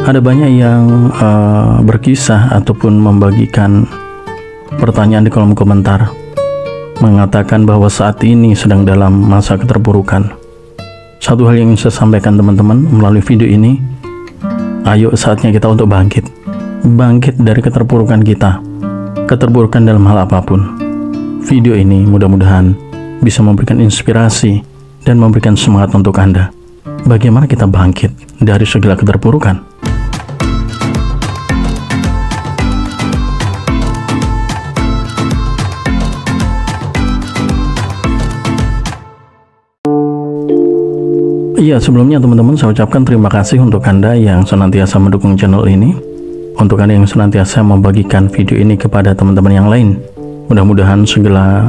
Ada banyak yang berkisah ataupun membagikan pertanyaan di kolom komentar, mengatakan bahwa saat ini sedang dalam masa keterpurukan. Satu hal yang ingin saya sampaikan teman-teman melalui video ini, ayo saatnya kita untuk bangkit dari keterpurukan kita, keterpurukan dalam hal apapun. Video ini mudah-mudahan bisa memberikan inspirasi dan memberikan semangat untuk Anda. Bagaimana kita bangkit dari segala keterpurukan? Iya, sebelumnya teman-teman saya ucapkan terima kasih untuk Anda yang senantiasa mendukung channel ini, untuk Anda yang senantiasa membagikan video ini kepada teman-teman yang lain. Mudah-mudahan segala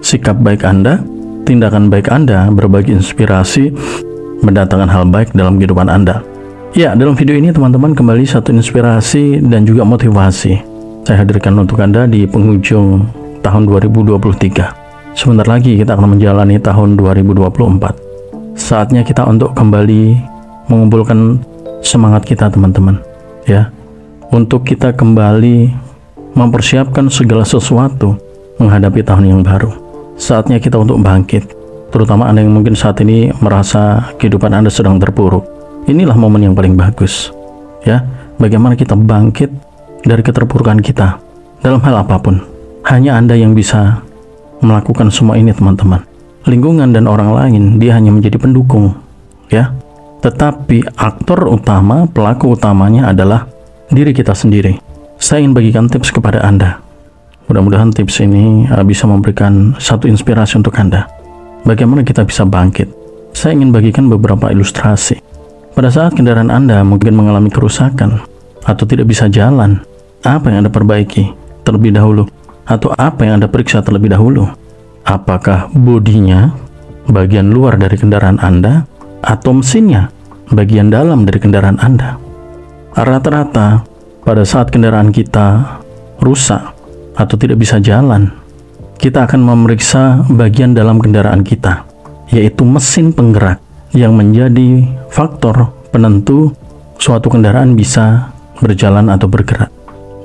sikap baik Anda, tindakan baik Anda berbagi inspirasi, mendatangkan hal baik dalam kehidupan Anda. Ya, dalam video ini teman-teman kembali satu inspirasi dan juga motivasi saya hadirkan untuk Anda di penghujung tahun 2023. Sebentar lagi kita akan menjalani tahun 2024. Saatnya kita untuk kembali mengumpulkan semangat kita teman-teman, ya, untuk kita kembali mempersiapkan segala sesuatu menghadapi tahun yang baru. Saatnya kita untuk bangkit, terutama Anda yang mungkin saat ini merasa kehidupan Anda sedang terpuruk. Inilah momen yang paling bagus, ya, bagaimana kita bangkit dari keterpurukan kita dalam hal apapun. Hanya Anda yang bisa melakukan semua ini teman-teman. Lingkungan dan orang lain dia hanya menjadi pendukung, ya, tetapi aktor utama, pelaku utamanya adalah diri kita sendiri. Saya ingin bagikan tips kepada Anda. Mudah-mudahan tips ini bisa memberikan satu inspirasi untuk Anda. Bagaimana kita bisa bangkit? Saya ingin bagikan beberapa ilustrasi. Pada saat kendaraan Anda mungkin mengalami kerusakan atau tidak bisa jalan, apa yang Anda perbaiki terlebih dahulu? Atau apa yang Anda periksa terlebih dahulu? Apakah bodinya, bagian luar dari kendaraan Anda, atau mesinnya, bagian dalam dari kendaraan Anda? Rata-rata pada saat kendaraan kita rusak atau tidak bisa jalan, kita akan memeriksa bagian dalam kendaraan kita, yaitu mesin penggerak yang menjadi faktor penentu suatu kendaraan bisa berjalan atau bergerak.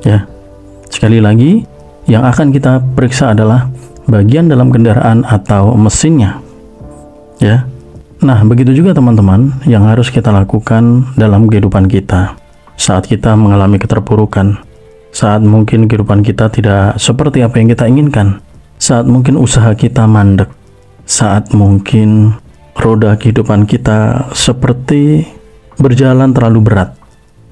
Ya, sekali lagi, yang akan kita periksa adalah bagian dalam kendaraan atau mesinnya, ya. Nah, begitu juga teman-teman yang harus kita lakukan dalam kehidupan kita saat kita mengalami keterpurukan, saat mungkin kehidupan kita tidak seperti apa yang kita inginkan, saat mungkin usaha kita mandek, saat mungkin roda kehidupan kita seperti berjalan terlalu berat.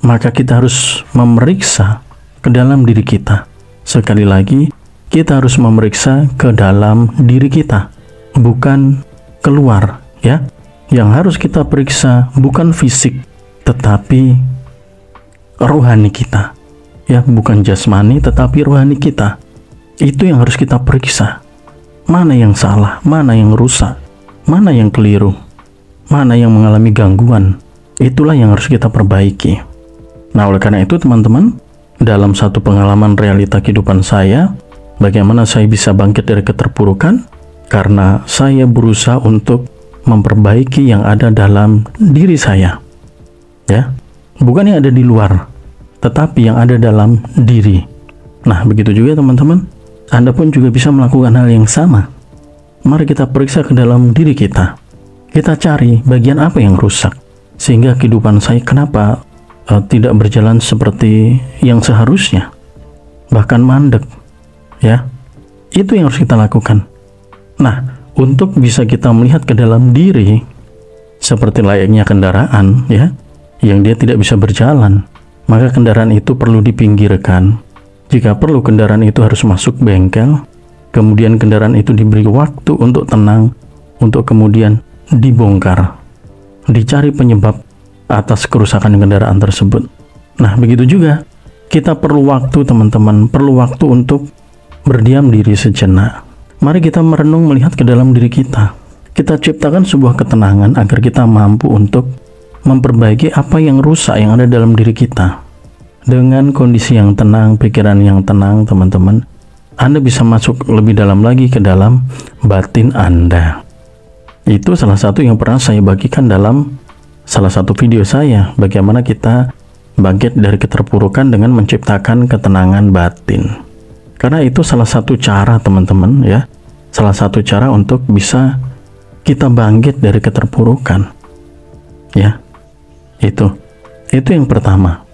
Maka kita harus memeriksa ke dalam diri kita. Sekali lagi, kita harus memeriksa ke dalam diri kita, bukan keluar, ya. Yang harus kita periksa bukan fisik, tetapi rohani kita, ya, bukan jasmani tetapi rohani kita. Itu yang harus kita periksa. Mana yang salah, mana yang rusak, mana yang keliru, mana yang mengalami gangguan. Itulah yang harus kita perbaiki. Nah, oleh karena itu teman-teman, dalam satu pengalaman realita kehidupan saya, bagaimana saya bisa bangkit dari keterpurukan? Karena saya berusaha untuk memperbaiki yang ada dalam diri saya, ya, bukan yang ada di luar, tetapi yang ada dalam diri. Nah, begitu juga teman-teman, Anda pun juga bisa melakukan hal yang sama. Mari kita periksa ke dalam diri kita. Kita cari bagian apa yang rusak, sehingga kehidupan saya kenapa tidak berjalan seperti yang seharusnya, bahkan mandek, ya. Itu yang harus kita lakukan. Nah, untuk bisa kita melihat ke dalam diri seperti layaknya kendaraan, ya, yang dia tidak bisa berjalan, maka kendaraan itu perlu dipinggirkan. Jika perlu, kendaraan itu harus masuk bengkel, kemudian kendaraan itu diberi waktu untuk tenang, untuk kemudian dibongkar, dicari penyebab atas kerusakan kendaraan tersebut. Nah, begitu juga kita perlu waktu teman-teman, perlu waktu untuk berdiam diri sejenak. Mari kita merenung, melihat ke dalam diri kita. Kita ciptakan sebuah ketenangan agar kita mampu untuk memperbaiki apa yang rusak yang ada dalam diri kita. Dengan kondisi yang tenang, pikiran yang tenang teman-teman, Anda bisa masuk lebih dalam lagi ke dalam batin Anda. Itu salah satu yang pernah saya bagikan dalam salah satu video saya, bagaimana kita bangkit dari keterpurukan dengan menciptakan ketenangan batin. Karena itu salah satu cara teman-teman ya, salah satu cara untuk bisa kita bangkit dari keterpurukan. Ya, itu yang pertama.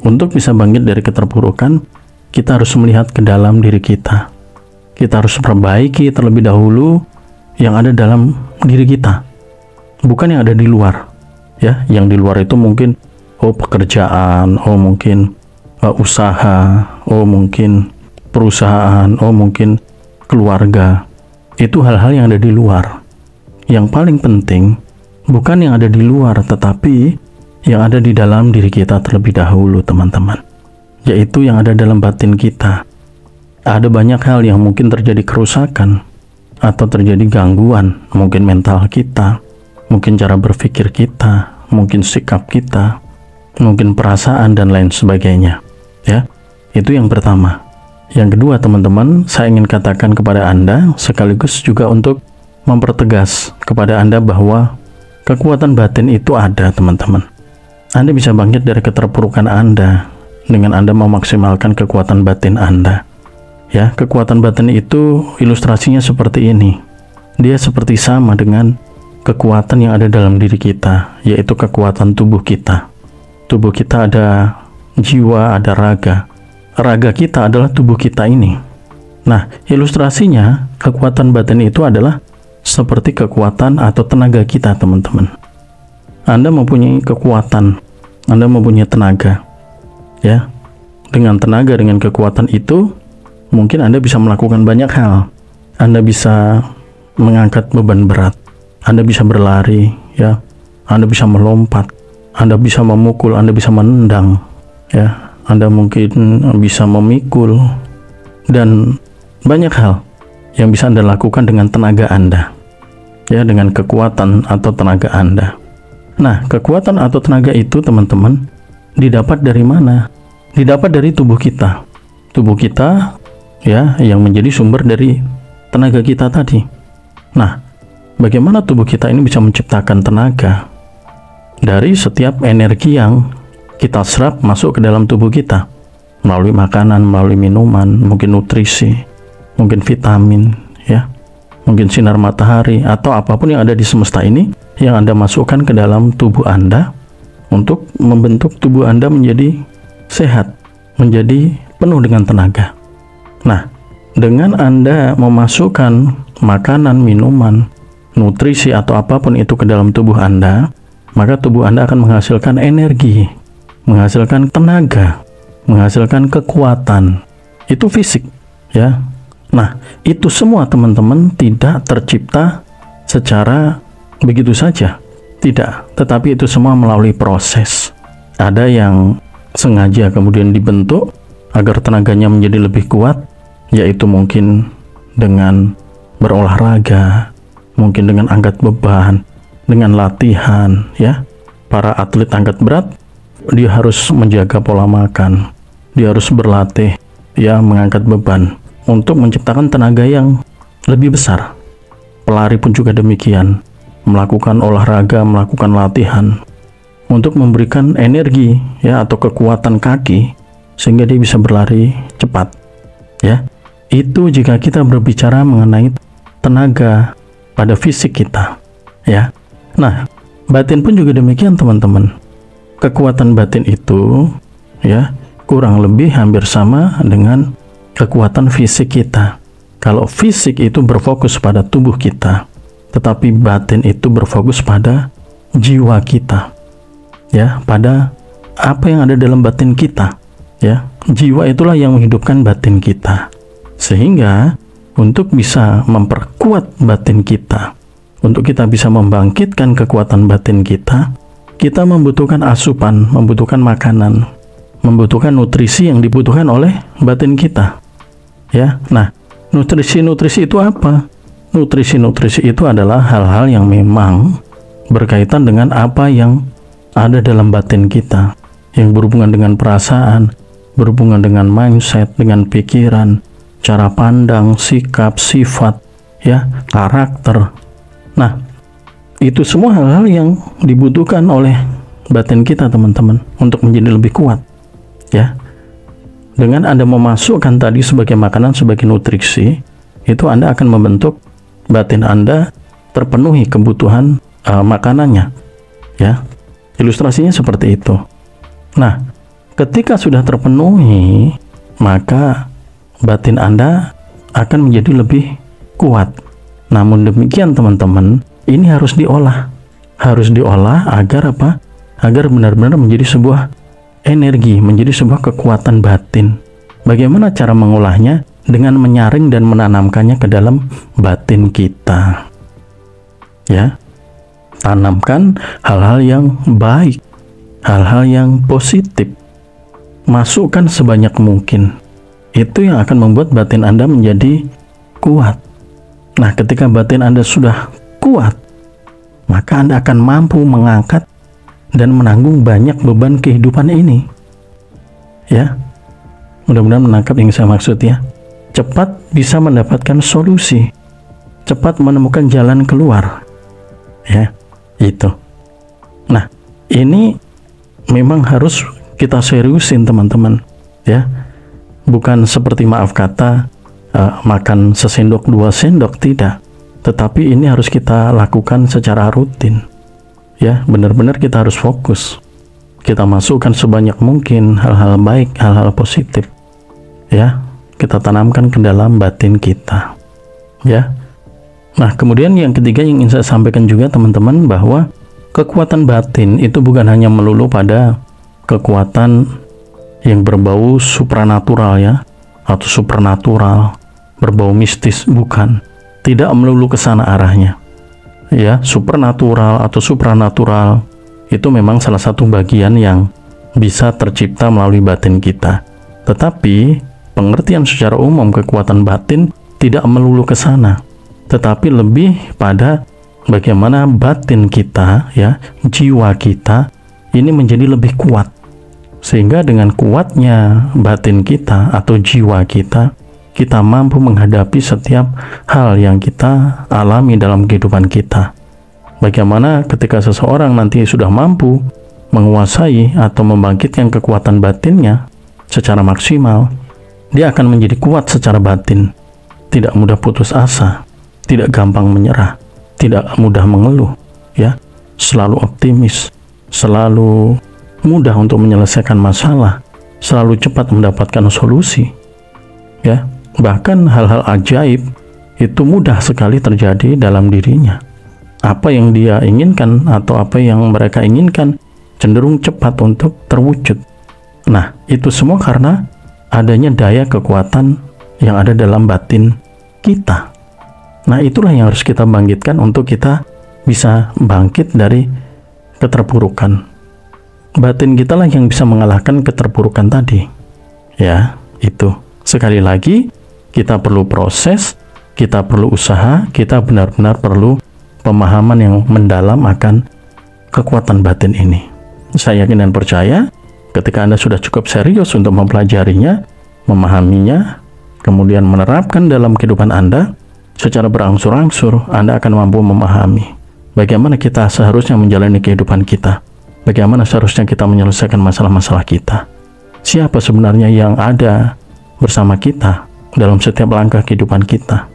Untuk bisa bangkit dari keterpurukan, kita harus melihat ke dalam diri kita. Kita harus perbaiki terlebih dahulu yang ada dalam diri kita, bukan yang ada di luar. Ya, yang di luar itu mungkin pekerjaan, mungkin usaha, mungkin perusahaan, mungkin keluarga. Itu hal-hal yang ada di luar. Yang paling penting bukan yang ada di luar, tetapi yang ada di dalam diri kita terlebih dahulu, teman-teman, yaitu yang ada dalam batin kita. Ada banyak hal yang mungkin terjadi kerusakan atau terjadi gangguan, mungkin mental kita, mungkin cara berpikir kita, mungkin sikap kita, mungkin perasaan dan lain sebagainya. Ya, itu yang pertama. Yang kedua, teman-teman, saya ingin katakan kepada Anda sekaligus juga untuk mempertegas kepada Anda bahwa kekuatan batin itu ada, teman-teman. Anda bisa bangkit dari keterpurukan Anda dengan Anda memaksimalkan kekuatan batin Anda. Ya, kekuatan batin itu ilustrasinya seperti ini. Dia seperti sama dengan kekuatan yang ada dalam diri kita, yaitu kekuatan tubuh kita. Tubuh kita ada jiwa, ada raga. Raga kita adalah tubuh kita ini. Nah, ilustrasinya kekuatan batin itu adalah seperti kekuatan atau tenaga kita, teman-teman. Anda mempunyai kekuatan, Anda mempunyai tenaga. Ya, dengan tenaga, dengan kekuatan itu, mungkin Anda bisa melakukan banyak hal. Anda bisa mengangkat beban berat, Anda bisa berlari, ya, Anda bisa melompat, Anda bisa memukul, Anda bisa menendang, ya, Anda mungkin bisa memikul, dan banyak hal yang bisa Anda lakukan dengan tenaga Anda, ya, dengan kekuatan atau tenaga Anda. Nah, kekuatan atau tenaga itu, teman-teman, didapat dari mana? Didapat dari tubuh kita. Tubuh kita, ya, yang menjadi sumber dari tenaga kita tadi. Nah, bagaimana tubuh kita ini bisa menciptakan tenaga? Dari setiap energi yang kita serap masuk ke dalam tubuh kita, melalui makanan, melalui minuman, mungkin nutrisi, mungkin vitamin, ya, mungkin sinar matahari, atau apapun yang ada di semesta ini yang Anda masukkan ke dalam tubuh Anda untuk membentuk tubuh Anda menjadi sehat, menjadi penuh dengan tenaga. Nah, dengan Anda memasukkan makanan, minuman, nutrisi atau apapun itu ke dalam tubuh Anda, maka tubuh Anda akan menghasilkan energi, menghasilkan tenaga, menghasilkan kekuatan. Itu fisik, ya. Nah, itu semua, teman-teman, tidak tercipta secara begitu saja, tidak, tetapi itu semua melalui proses. Ada yang sengaja kemudian dibentuk agar tenaganya menjadi lebih kuat, yaitu mungkin dengan berolahraga, mungkin dengan angkat beban, dengan latihan, ya. Para atlet angkat berat, dia harus menjaga pola makan, dia harus berlatih, ya, mengangkat beban untuk menciptakan tenaga yang lebih besar. Pelari pun juga demikian, melakukan olahraga, melakukan latihan untuk memberikan energi, ya, atau kekuatan kaki sehingga dia bisa berlari cepat, ya. Itu jika kita berbicara mengenai tenaga pada fisik kita, ya. Nah, batin pun juga demikian, teman-teman. Kekuatan batin itu, ya, kurang lebih hampir sama dengan kekuatan fisik kita. Kalau fisik itu berfokus pada tubuh kita, tetapi batin itu berfokus pada jiwa kita, ya, pada apa yang ada dalam batin kita, ya. Jiwa itulah yang menghidupkan batin kita. Sehingga untuk bisa memperkuat batin kita, untuk kita bisa membangkitkan kekuatan batin kita, kita membutuhkan asupan, membutuhkan makanan, membutuhkan nutrisi yang dibutuhkan oleh batin kita, ya. Nah, nutrisi-nutrisi itu apa? Nutrisi-nutrisi itu adalah hal-hal yang memang berkaitan dengan apa yang ada dalam batin kita, yang berhubungan dengan perasaan, berhubungan dengan mindset, dengan pikiran, cara pandang, sikap, sifat, ya, karakter. Nah, Itu semua hal-hal yang dibutuhkan oleh batin kita, teman-teman, untuk menjadi lebih kuat. Ya, dengan Anda memasukkan tadi sebagai makanan, sebagai nutrisi, itu Anda akan membentuk batin Anda terpenuhi kebutuhan makanannya. Ya, ilustrasinya seperti itu. Nah, ketika sudah terpenuhi, maka batin Anda akan menjadi lebih kuat. Namun demikian, teman-teman, ini harus diolah. Harus diolah agar apa? Agar benar-benar menjadi sebuah energi, menjadi sebuah kekuatan batin. Bagaimana cara mengolahnya? Dengan menyaring dan menanamkannya ke dalam batin kita. Ya, tanamkan hal-hal yang baik, hal-hal yang positif. Masukkan sebanyak mungkin. Itu yang akan membuat batin Anda menjadi kuat. Nah, ketika batin Anda sudah kuat, maka Anda akan mampu mengangkat dan menanggung banyak beban kehidupan ini. Ya, mudah-mudahan menangkap yang saya maksud ya. Cepat bisa mendapatkan solusi, cepat menemukan jalan keluar. Ya, itu. Nah, ini memang harus kita seriusin, teman-teman. Ya, bukan seperti maaf kata makan sesendok dua sendok, tidak. Tetapi ini harus kita lakukan secara rutin. Ya, benar-benar kita harus fokus. Kita masukkan sebanyak mungkin hal-hal baik, hal-hal positif. Ya, kita tanamkan ke dalam batin kita. Ya. Nah, kemudian yang ketiga yang ingin saya sampaikan juga, teman-teman, bahwa kekuatan batin itu bukan hanya melulu pada kekuatan yang berbau supranatural ya, atau supernatural, berbau mistis, bukan. Tidak melulu ke sana arahnya. Ya, supernatural atau supranatural itu memang salah satu bagian yang bisa tercipta melalui batin kita. Tetapi pengertian secara umum kekuatan batin tidak melulu ke sana, tetapi lebih pada bagaimana batin kita, ya, jiwa kita ini menjadi lebih kuat. Sehingga dengan kuatnya batin kita atau jiwa kita, kita mampu menghadapi setiap hal yang kita alami dalam kehidupan kita. Bagaimana ketika seseorang nanti sudah mampu menguasai atau membangkitkan kekuatan batinnya secara maksimal, dia akan menjadi kuat secara batin, tidak mudah putus asa, tidak gampang menyerah, tidak mudah mengeluh, ya, selalu optimis, selalu mudah untuk menyelesaikan masalah, selalu cepat mendapatkan solusi, ya. Bahkan hal-hal ajaib itu mudah sekali terjadi dalam dirinya. Apa yang dia inginkan atau apa yang mereka inginkan cenderung cepat untuk terwujud. Nah, itu semua karena adanya daya kekuatan yang ada dalam batin kita. Nah, itulah yang harus kita bangkitkan untuk kita bisa bangkit dari keterpurukan. Batin kita lah yang bisa mengalahkan keterpurukan tadi. Ya, itu. Sekali lagi, kita perlu proses, kita perlu usaha, kita benar-benar perlu pemahaman yang mendalam akan kekuatan batin ini. Saya yakin dan percaya ketika Anda sudah cukup serius untuk mempelajarinya, memahaminya, kemudian menerapkan dalam kehidupan Anda secara berangsur-angsur, Anda akan mampu memahami bagaimana kita seharusnya menjalani kehidupan kita, bagaimana seharusnya kita menyelesaikan masalah-masalah kita, siapa sebenarnya yang ada bersama kita dalam setiap langkah kehidupan kita.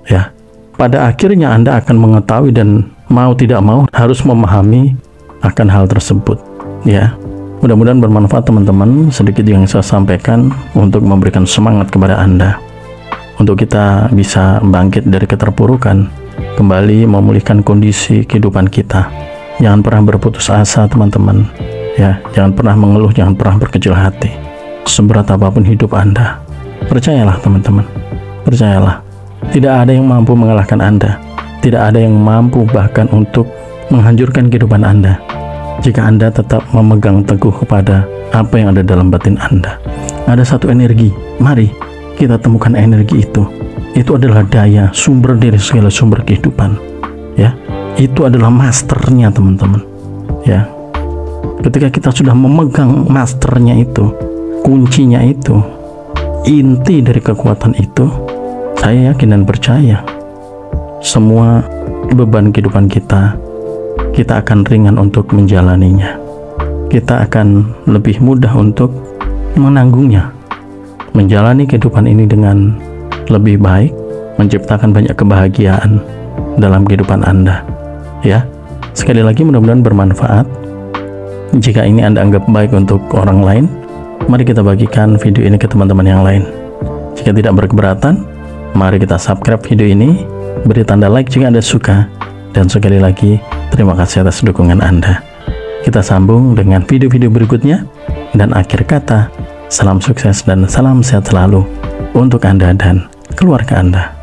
Ya, pada akhirnya Anda akan mengetahui dan mau tidak mau harus memahami akan hal tersebut. Ya, mudah-mudahan bermanfaat teman-teman, sedikit yang saya sampaikan untuk memberikan semangat kepada Anda untuk kita bisa bangkit dari keterpurukan, kembali memulihkan kondisi kehidupan kita. Jangan pernah berputus asa teman-teman, ya, jangan pernah mengeluh, jangan pernah berkecil hati. Seberat apapun hidup Anda, percayalah teman-teman, percayalah, tidak ada yang mampu mengalahkan Anda, tidak ada yang mampu bahkan untuk menghancurkan kehidupan Anda jika Anda tetap memegang teguh kepada apa yang ada dalam batin Anda. Ada satu energi, mari kita temukan energi itu. Itu adalah daya, sumber dari segala sumber kehidupan. Ya, itu adalah masternya teman-teman. Ya, ketika kita sudah memegang masternya itu, kuncinya itu, inti dari kekuatan itu, saya yakin dan percaya semua beban kehidupan kita, kita akan ringan untuk menjalaninya. Kita akan lebih mudah untuk menanggungnya, menjalani kehidupan ini dengan lebih baik, menciptakan banyak kebahagiaan dalam kehidupan Anda. Ya, sekali lagi mudah-mudahan bermanfaat. Jika ini Anda anggap baik untuk orang lain, mari kita bagikan video ini ke teman-teman yang lain. Jika tidak berkeberatan, mari kita subscribe video ini, beri tanda like jika Anda suka, dan sekali lagi terima kasih atas dukungan Anda. Kita sambung dengan video-video berikutnya, dan akhir kata, salam sukses dan salam sehat selalu untuk Anda dan keluarga Anda.